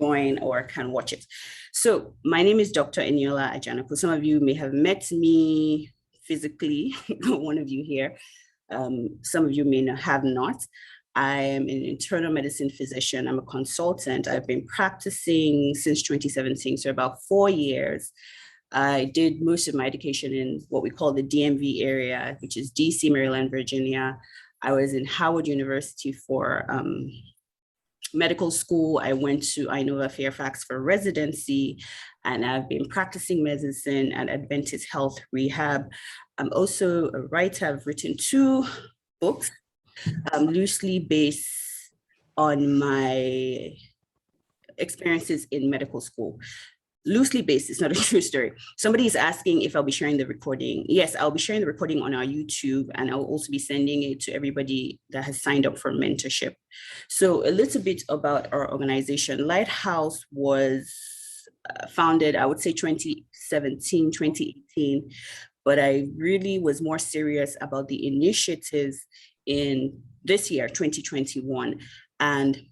join or can watch it. So my name is Dr. Eniola Ajanaku. Some of you may have met me physically, one of you here. Some of you may not have not. I am an internal medicine physician. I'm a consultant. I've been practicing since 2017, so about 4 years. I did most of my education in what we call the DMV area, which is DC, Maryland, Virginia. I was in Howard University for medical school. I went to Inova Fairfax for residency, and I've been practicing medicine at Adventist Health Rehab. I'm also a writer. I've written 2 books, loosely based on my experiences in medical school. Loosely based, it's not a true story. Somebody is asking if I'll be sharing the recording. Yes, I'll be sharing the recording on our YouTube, and I'll also be sending it to everybody that has signed up for mentorship. So a little bit about our organization. Lighthouse was founded, I would say 2017, 2018, but I really was more serious about the initiatives in this year, 2021. And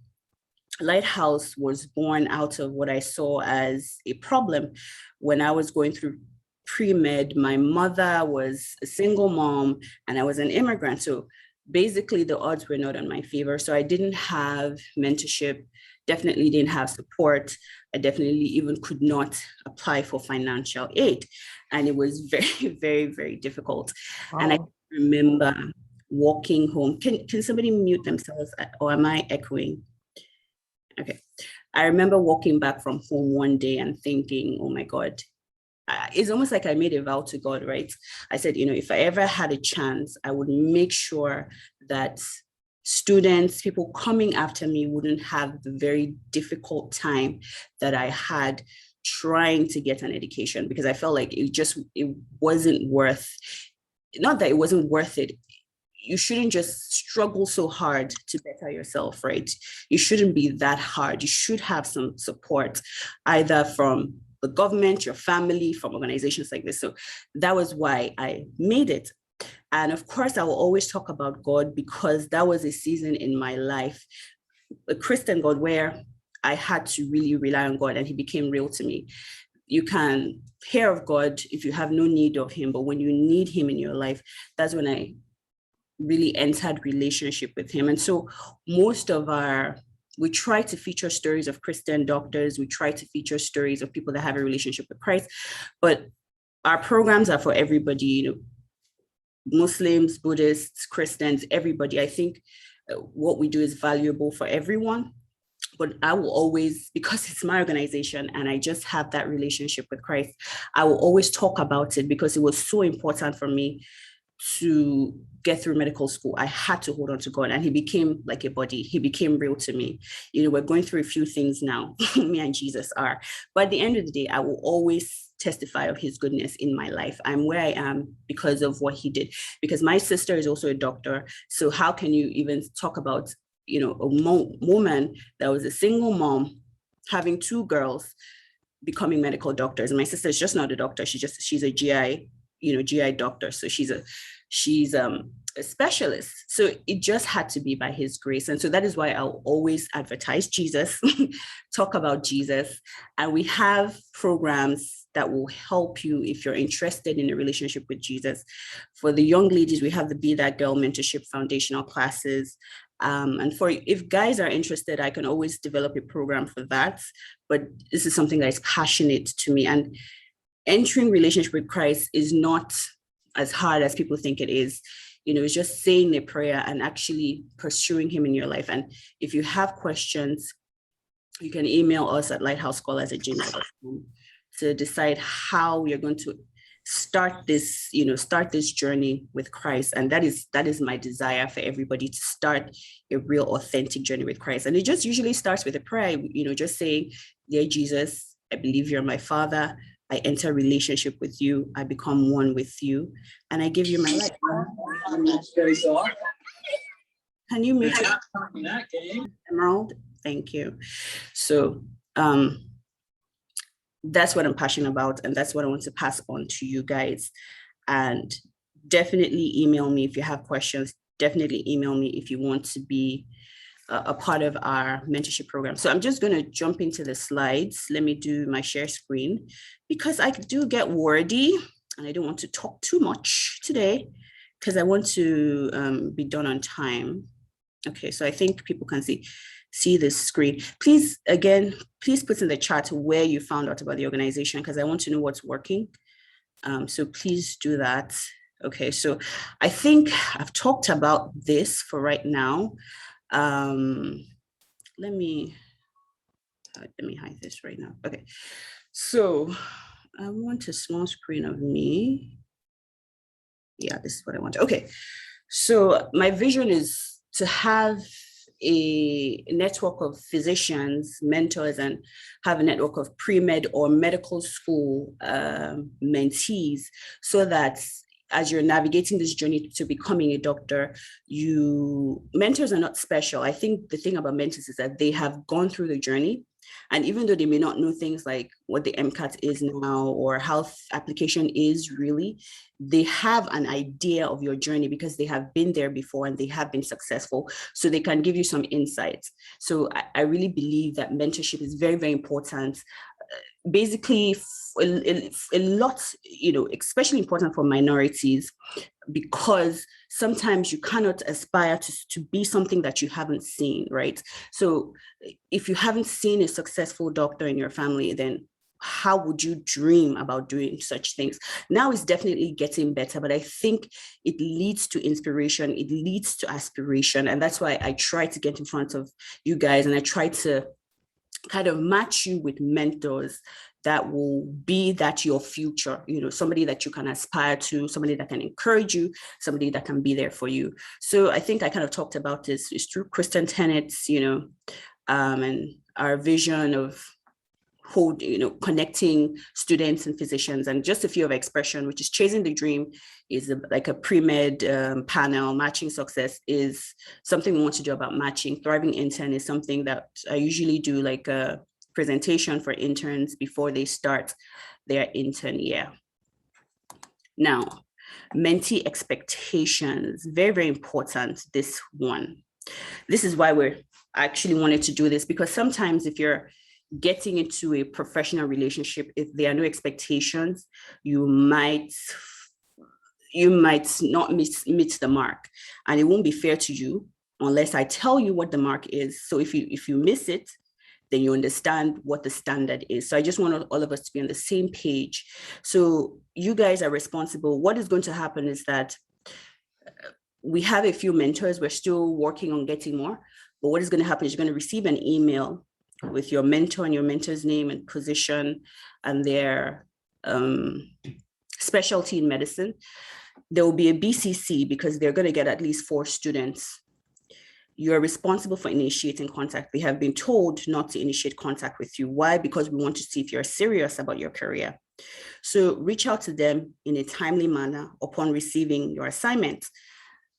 Lighthouse was born out of what I saw as a problem when I was going through pre-med. My mother was a single mom and I was an immigrant. So basically the odds were not in my favor. So I didn't have mentorship, definitely didn't have support. I definitely even could not apply for financial aid. And it was very, very, very difficult. Wow. And I remember walking home. Can somebody mute themselves, or am I echoing? Okay. I remember walking back from home one day and thinking, oh my God, it's almost like I made a vow to God, right? I said, if I ever had a chance, I would make sure that students, people coming after me wouldn't have the very difficult time that I had trying to get an education, because I felt like it wasn't worth, not that it wasn't worth it. You shouldn't just struggle so hard to better yourself, right? You shouldn't be that hard. You should have some support, either from the government, your family, from organizations like this. So that was why I made it. And of course, I will always talk about God, because that was a season in my life, a Christian God, where I had to really rely on God, and he became real to me. You can hear of God if you have no need of him, but when you need him in your life, that's when I really entered relationship with him. And so we try to feature stories of Christian doctors. We try to feature stories of people that have a relationship with Christ, but our programs are for everybody, Muslims, Buddhists, Christians, everybody. I think what we do is valuable for everyone, but I will always, because it's my organization and I just have that relationship with Christ, I will always talk about it because it was so important for me to get through medical school. I had to hold on to God, and he became like a body. He became real to me. We're going through a few things now, me and Jesus are, but at the end of the day, I will always testify of his goodness in my life. I'm where I am because of what he did, because my sister is also a doctor. So how can you even talk about, a woman that was a single mom having 2 girls becoming medical doctors? And my sister is just not a doctor. She's a GI, GI doctor. So she's a specialist. So it just had to be by his grace. And so that is why I'll always advertise Jesus, talk about Jesus. And we have programs that will help you if you're interested in a relationship with Jesus. For the young ladies, we have the Be That Girl Mentorship Foundational classes. And if guys are interested, I can always develop a program for that. But this is something that is passionate to me. And entering relationship with Christ is not as hard as people think it is. It's just saying a prayer and actually pursuing him in your life. And if you have questions, you can email us at lighthousescholars@gmail.com to decide how you're going to start this journey with Christ. And that is my desire for everybody, to start a real authentic journey with Christ. And it just usually starts with a prayer, just saying, dear Jesus, I believe you're my Father. I enter a relationship with you. I become one with you, and I give you my life. Can you mute it, Emerald? Thank you. So that's what I'm passionate about, and that's what I want to pass on to you guys. And definitely email me if you have questions. Definitely email me if you want to be a part of our mentorship program. So I'm just going to jump into the slides. Let me do my share screen because I do get wordy and I don't want to talk too much today because I want to be done on time. Okay, so I think people can see this screen. Please, again, please put in the chat where you found out about the organization because I want to know what's working. So please do that. Okay, so I think I've talked about this for right now. Let me hide this right now. Okay, so I want a small screen of me. Yeah, this is what I want. Okay, so my vision is to have a network of physicians, mentors, and have a network of pre-med or medical school mentees so that as you're navigating this journey to becoming a doctor, mentors are not special. I think the thing about mentors is that they have gone through the journey. And even though they may not know things like what the MCAT is now or how application is really, they have an idea of your journey because they have been there before and they have been successful. So they can give you some insights. So I really believe that mentorship is very, very important. Basically, a lot, especially important for minorities, because sometimes you cannot aspire to be something that you haven't seen, right? So if you haven't seen a successful doctor in your family, then how would you dream about doing such things? Now it's definitely getting better, but I think it leads to inspiration, it leads to aspiration. And that's why I try to get in front of you guys and I try to kind of match you with mentors that will be that your future, somebody that you can aspire to, somebody that can encourage you, somebody that can be there for you. So I think I kind of talked about this. It's through Christian tenets, and our vision of connecting students and physicians, and just a few of expression, which is chasing the dream, is like a pre-med panel. Matching success is something we want to do about matching. Thriving intern is something that I usually do, like a presentation for interns before they start their intern year. Now, mentee expectations, very, very important, this one. This is why we're actually wanted to do this, because sometimes if you're getting into a professional relationship, if there are no expectations, you might not meet the mark, and it won't be fair to you unless I tell you what the mark is. So if you miss it, then you understand what the standard is. So I just want all of us to be on the same page. So you guys are responsible. What is going to happen is that we have a few mentors. We're still working on getting more. But what is going to happen is you're going to receive an email with your mentor and your mentor's name and position and their specialty in medicine. There will be a BCC because they're going to get at least 4 students. You're responsible for initiating contact. They have been told not to initiate contact with you. Why? Because we want to see if you're serious about your career. So reach out to them in a timely manner upon receiving your assignment.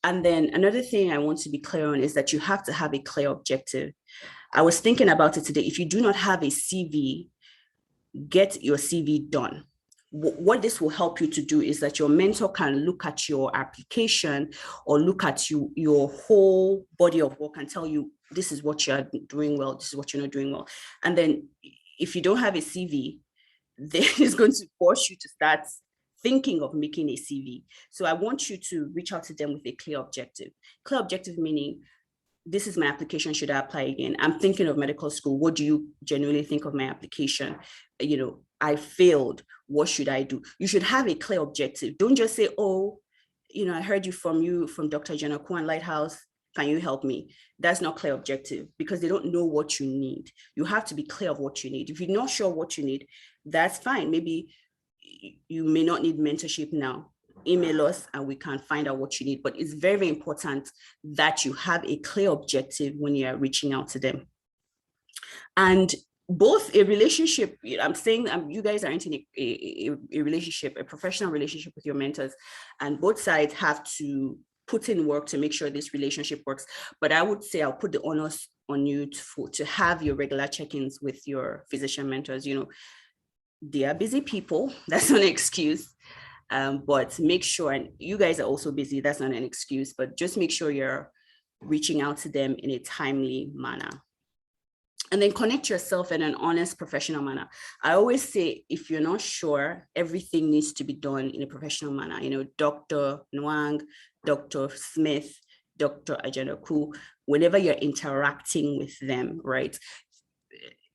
And then another thing I want to be clear on is that you have to have a clear objective. I was thinking about it today. If you do not have a CV, get your CV done. What this will help you to do is that your mentor can look at your application or look at your whole body of work and tell you, this is what you're doing well, this is what you're not doing well. And then if you don't have a CV, then it's going to force you to start thinking of making a CV. So I want you to reach out to them with a clear objective. Clear objective meaning, this is my application, should I apply again? I'm thinking of medical school. What do you genuinely think of my application? I failed. What should I do? You should have a clear objective. Don't just say, oh, I heard from Dr. Janaku and Lighthouse. Can you help me? That's not clear objective because they don't know what you need. You have to be clear of what you need. If you're not sure what you need, that's fine. Maybe you may not need mentorship now. Email us and we can find out what you need. But it's very, very important that you have a clear objective when you're reaching out to them. And both a relationship, I'm saying you guys are in a relationship, a professional relationship with your mentors, and both sides have to put in work to make sure this relationship works. But I would say I'll put the onus on you to have your regular check-ins with your physician mentors. They are busy people. That's not an excuse. But make sure, and you guys are also busy, that's not an excuse, but just make sure you're reaching out to them in a timely manner. And then connect yourself in an honest, professional manner. I always say, if you're not sure, everything needs to be done in a professional manner. You know, Dr. Nwang, Dr. Smith, Dr. Ajanaku, whenever you're interacting with them, right?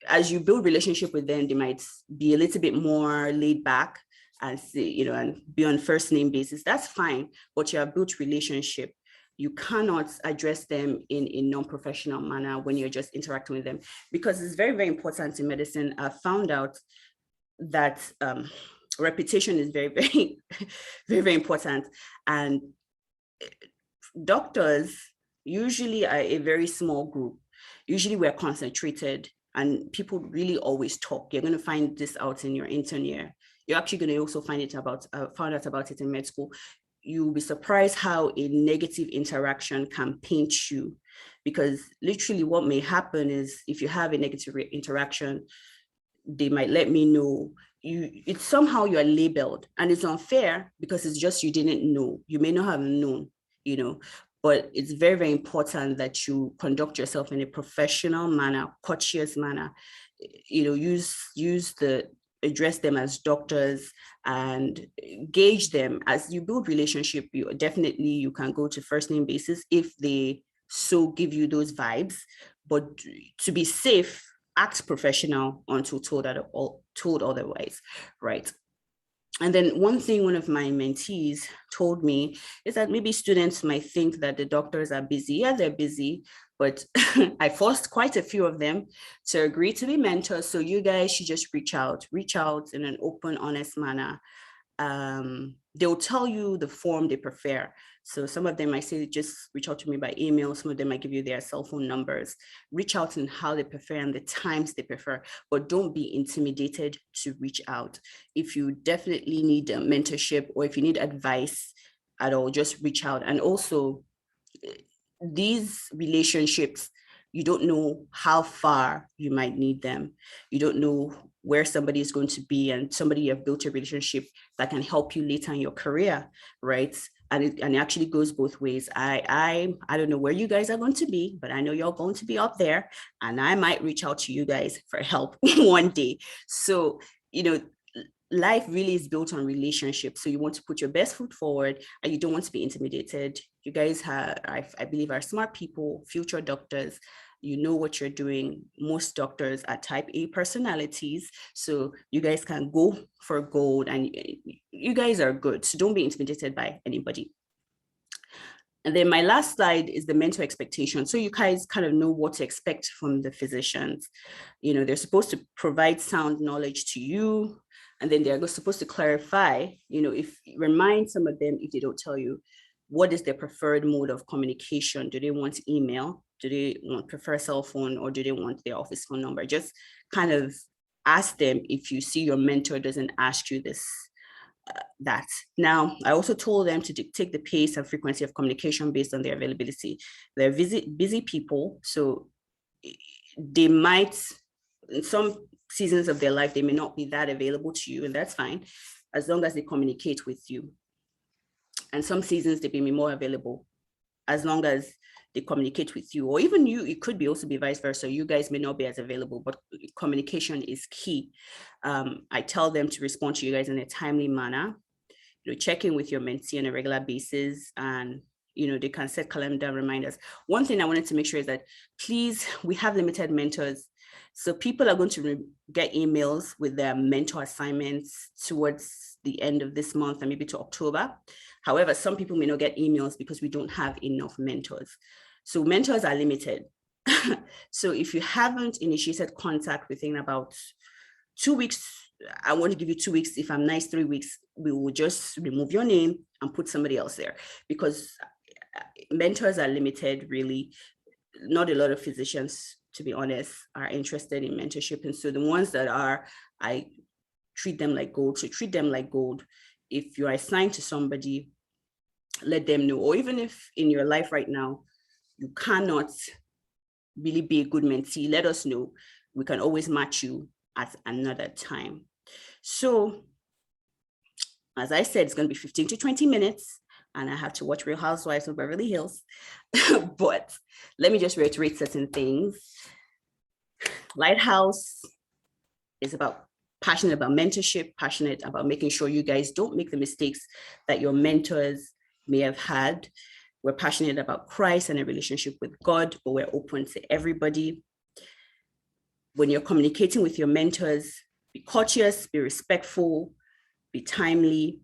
As you build relationship with them, they might be a little bit more laid back and say, you know, and be on first name basis. That's fine, but you have built relationship. You cannot address them in a non-professional manner when you're just interacting with them, because it's very, very important in medicine. I found out that reputation is very, very, very, very important. And doctors usually are a very small group. Usually we're concentrated and people really always talk. You're going to find this out in your intern year. You're actually going to also find out about it in med school. You'll be surprised how a negative interaction can paint you, because literally what may happen is if you have a negative interaction, they might let me know it's somehow you're labeled, and it's unfair because it's just you didn't know. You may not have known, you know, but it's very, very important that you conduct yourself in a professional manner, courteous manner. You know, address them as doctors and gauge them. As you build relationship, you can go to first name basis if they so give you those vibes, but to be safe, act professional until told otherwise, right? And then one thing one of my mentees told me is that maybe students might think that the doctors are busy. Yeah, they're busy, but I forced quite a few of them to agree to be mentors. So you guys should just reach out in an open, honest manner. They'll tell you the form they prefer. So some of them might say, just reach out to me by email. Some of them might give you their cell phone numbers. Reach out in how they prefer and the times they prefer, but don't be intimidated to reach out. If you definitely need a mentorship or if you need advice at all, just reach out. And also, these relationships, you don't know how far you might need them. You don't know where somebody is going to be, and somebody you have built a relationship that can help you later in your career, right? And it actually goes both ways. I don't know where you guys are going to be, but I know you're going to be up there, and I might reach out to you guys for help one day. So, you know, life really is built on relationships. So you want to put your best foot forward and you don't want to be intimidated. You guys I believe are smart people, future doctors. You know what you're doing. Most doctors are type A personalities. So you guys can go for gold and you guys are good. So don't be intimidated by anybody. And then my last slide is the mentor expectation. So you guys kind of know what to expect from the physicians. You know, they're supposed to provide sound knowledge to you, and then they're supposed to clarify, you know, remind some of them if they don't tell you, what is their preferred mode of communication? Do they want email? Do they prefer cell phone, or do they want their office phone number? Just kind of ask them if you see your mentor doesn't ask you this, that. Now, I also told them to dictate the pace and frequency of communication based on their availability. They're busy people, so they might, in some seasons of their life, they may not be that available to you, and that's fine, as long as they communicate with you. And some seasons they may be more available, as long as they communicate with you, or even you, it could be also be vice versa. You guys may not be as available, but communication is key. I tell them to respond to you guys in a timely manner, you know, check in with your mentee on a regular basis, and you know, they can set calendar reminders. One thing I wanted to make sure is that, please, we have limited mentors. So people are going to get emails with their mentor assignments towards the end of this month and maybe to October. However, some people may not get emails because we don't have enough mentors. So mentors are limited. So if you haven't initiated contact within about 2 weeks, I want to give you 2 weeks. If I'm nice, 3 weeks, we will just remove your name and put somebody else there, because mentors are limited, really. Not a lot of physicians, to be honest, are interested in mentorship. And so the ones that are, I treat them like gold. So treat them like gold. If you're assigned to somebody, let them know. Or even if in your life right now, you cannot really be a good mentee, let us know. We can always match you at another time. So, as I said, it's going to be 15 to 20 minutes. and I have to watch Real Housewives of Beverly Hills. But let me just reiterate certain things. Lighthouse is passionate about mentorship, passionate about making sure you guys don't make the mistakes that your mentors may have had. We're passionate about Christ and a relationship with God, but we're open to everybody. When you're communicating with your mentors, be courteous, be respectful, be timely,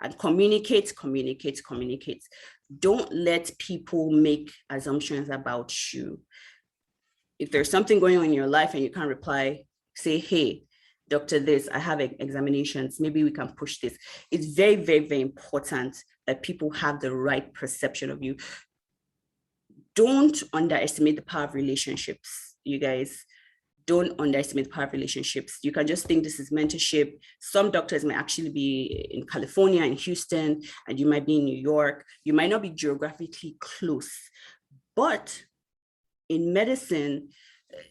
and communicate. Don't let people make assumptions about you. If there's something going on in your life and you can't reply, say, hey, doctor, this, I have examinations, maybe we can push this. It's very, very, very important that people have the right perception of you. Don't underestimate the power of relationships, you guys. Don't underestimate the power of relationships. You can just think this is mentorship. Some doctors may actually be in California, in Houston, and you might be in New York. You might not be geographically close, but in medicine,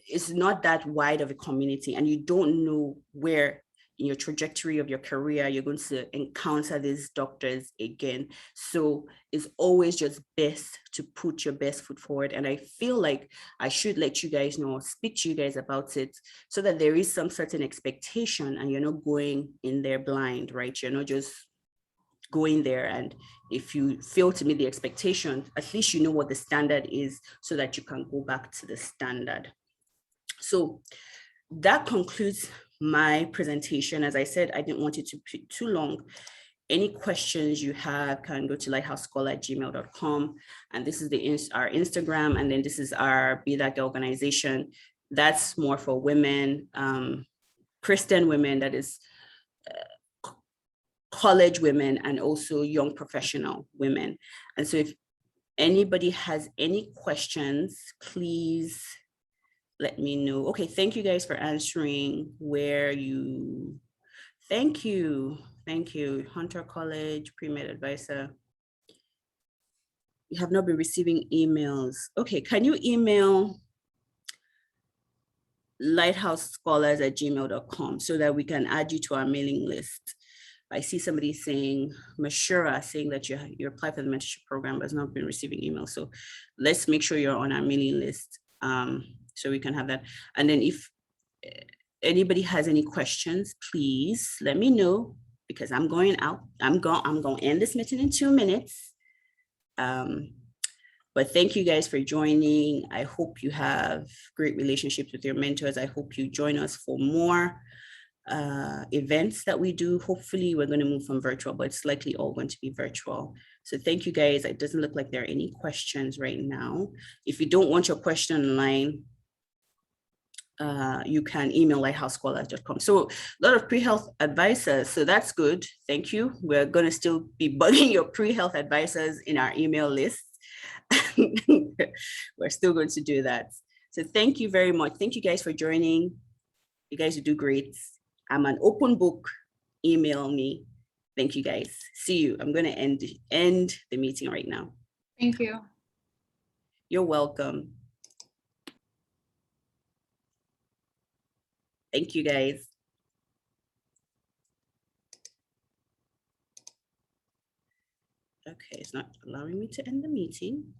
it's not that wide of a community, and you don't know where in your trajectory of your career you're going to encounter these doctors again. So it's always just best to put your best foot forward. And I feel like I should let you guys know, speak to you guys about it, so that there is some certain expectation and you're not going in there blind, right? You're not just going there, and if you fail to meet the expectation, at least you know what the standard is so that you can go back to the standard. So that concludes my presentation. As I said, I didn't want it to be too long. Any questions you have can go to lighthousescholar@gmail.com. And this is our Instagram. And then this is our Be That Girl organization. That's more for women, Christian women, that is college women, and also young professional women. And so if anybody has any questions, please let me know. Okay, thank you guys for answering. Thank you. Hunter College, pre-med advisor. You have not been receiving emails. Okay, can you email lighthousescholars@gmail.com so that we can add you to our mailing list? I see somebody saying, Mashura, saying that you applied for the mentorship program but has not been receiving emails. So let's make sure you're on our mailing list, so we can have that. And then if anybody has any questions, please let me know, because I'm going out. I'm going to end this meeting in 2 minutes. But thank you guys for joining. I hope you have great relationships with your mentors. I hope you join us for more events that we do. Hopefully we're going to move from virtual, but it's likely all going to be virtual. So thank you guys. It doesn't look like there are any questions right now. If you don't want your question online, you can email lighthousescholars.com. So a lot of pre-health advisors, so that's good. Thank you. We're going to still be bugging your pre-health advisors in our email list. We're still going to do that. So thank you very much. Thank you guys for joining. You guys will do great. I'm an open book. Email me. Thank you guys. See you. I'm going to end the meeting right now. Thank you. You're welcome. Thank you guys. Okay, it's not allowing me to end the meeting.